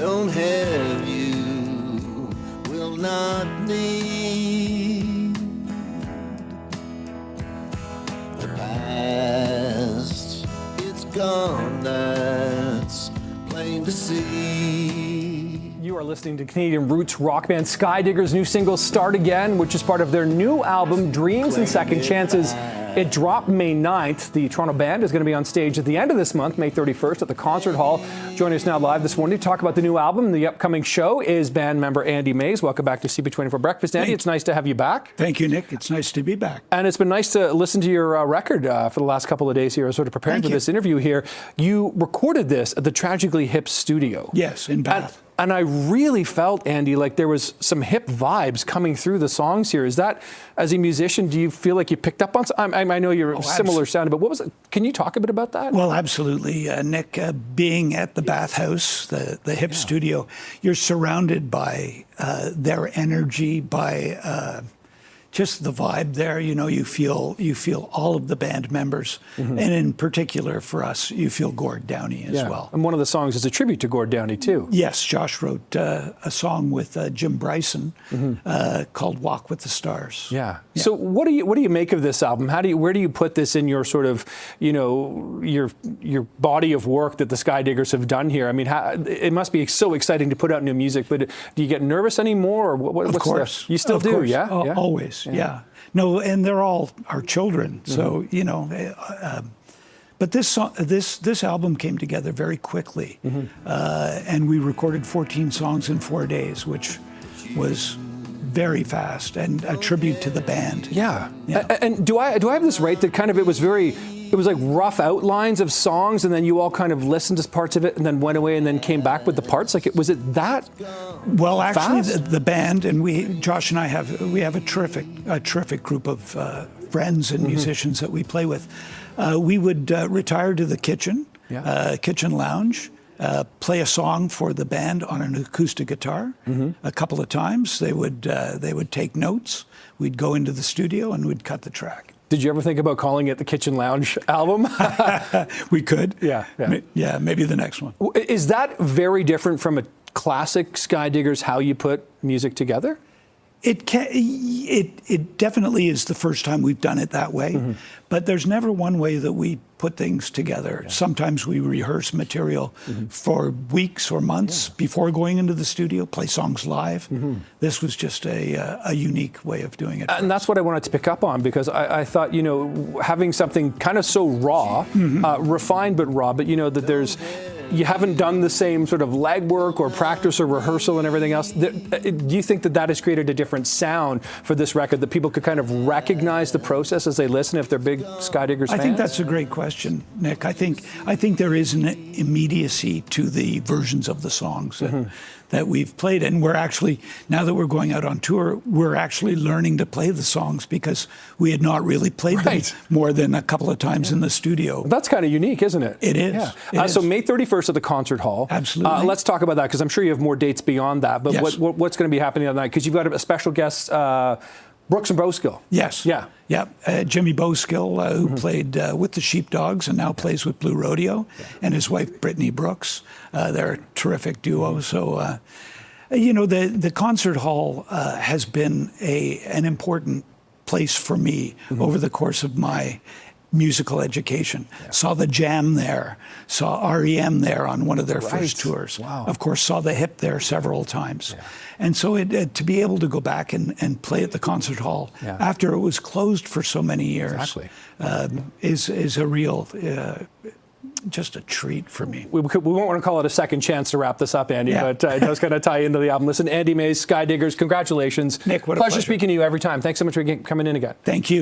don't have you will not need. The past, it's gone, that's plain to see. You are listening to Canadian roots rock band Skydiggers' new single Start Again, which is part of their new album Dreams and Second Chances. It dropped May 9th. The Toronto band is going to be on stage at the end of this month, May 31st, at the Concert Hall. Joining us now live this morning to talk about the new album. The upcoming show is band member Andy Mays. Welcome back to CP24 Breakfast. Andy, it's nice to have you back. Thank you, Nick. It's nice to be back. And it's been nice to listen to your record for the last couple of days here, sort of preparing for this interview here. You recorded this at the Tragically Hip studio. Yes, in Bath. And I really felt, Andy, like there was some hip vibes coming through the songs here. Is that, as a musician, do you feel like you picked up on some? I know you're similar sounding, but what was it? Can you talk a bit about that? Well, absolutely. Nick, being at the Bath House, the hip studio, you're surrounded by their energy, by just the vibe there. You know, you feel all of the band members, and in particular for us, you feel Gord Downie as well. And one of the songs is a tribute to Gord Downie too. Yes, Josh wrote a song with Jim Bryson called "Walk with the Stars." Yeah. So what do you make of this album? Where do you put this in your sort of, you know, your body of work that the Skydiggers have done here? I mean, it must be so exciting to put out new music, but do you get nervous anymore? Or what's of course, you still do, yeah? Always. Yeah. No, and they're all our children. So, you know, but this album came together very quickly. And we recorded 14 songs in 4 days, which was very fast and a tribute to the band. Yeah. And do I have this right that kind of it was like rough outlines of songs and then you all kind of listened to parts of it and then went away and then came back with the parts? Like, was it that Well, actually, fast? the band, and Josh and I have a terrific group of friends and musicians that we play with. We would retire to the kitchen lounge, play a song for the band on an acoustic guitar. A couple of times, they would take notes. We'd go into the studio and we'd cut the track. Did you ever think about calling it the Kitchen Lounge album? We could. Yeah. Yeah, maybe the next one. Is that very different from a classic Skydiggers, how you put music together? It definitely is the first time we've done it that way, but there's never one way that we put things together. Sometimes we rehearse material for weeks or months before going into the studio, play songs live. This was just a unique way of doing it. And that's what I wanted to pick up on, because I thought, you know, having something kind of so raw, refined but raw, but you know that you haven't done the same sort of legwork or practice or rehearsal and everything else. Do you think that has created a different sound for this record, that people could kind of recognize the process as they listen if they're big Skydiggers fans? I think that's a great question, Nick. I think there is an immediacy to the versions of the songs that we've played, and we're actually, now that we're going out on tour, we're actually learning to play the songs because we had not really played them more than a couple of times in the studio. That's kind of unique, isn't it? It is. Yeah. So May 31st at the Concert Hall. Absolutely. Let's talk about that, because I'm sure you have more dates beyond that. But what's going to be happening that night? Because you've got a special guest, Brooks and Boskill. Yes. Yeah. Jimmy Boskill, who played with the Sheepdogs and now plays with Blue Rodeo, and his wife, Brittany Brooks. They're a terrific duo. So, you know, the Concert Hall has been an important place for me over the course of my musical education. Saw the Jam there, saw REM there on one of their first tours. Wow. Of course, saw the Hip there several times. And so to be able to go back and play at the Concert Hall after it was closed for so many years is a real, just a treat for me. We won't want to call it a second chance to wrap this up, Andy, but it does kind of tie into the album. Listen, Andy Mays, Skydiggers, congratulations. Nick, what a pleasure speaking to you every time. Thanks so much for coming in again. Thank you.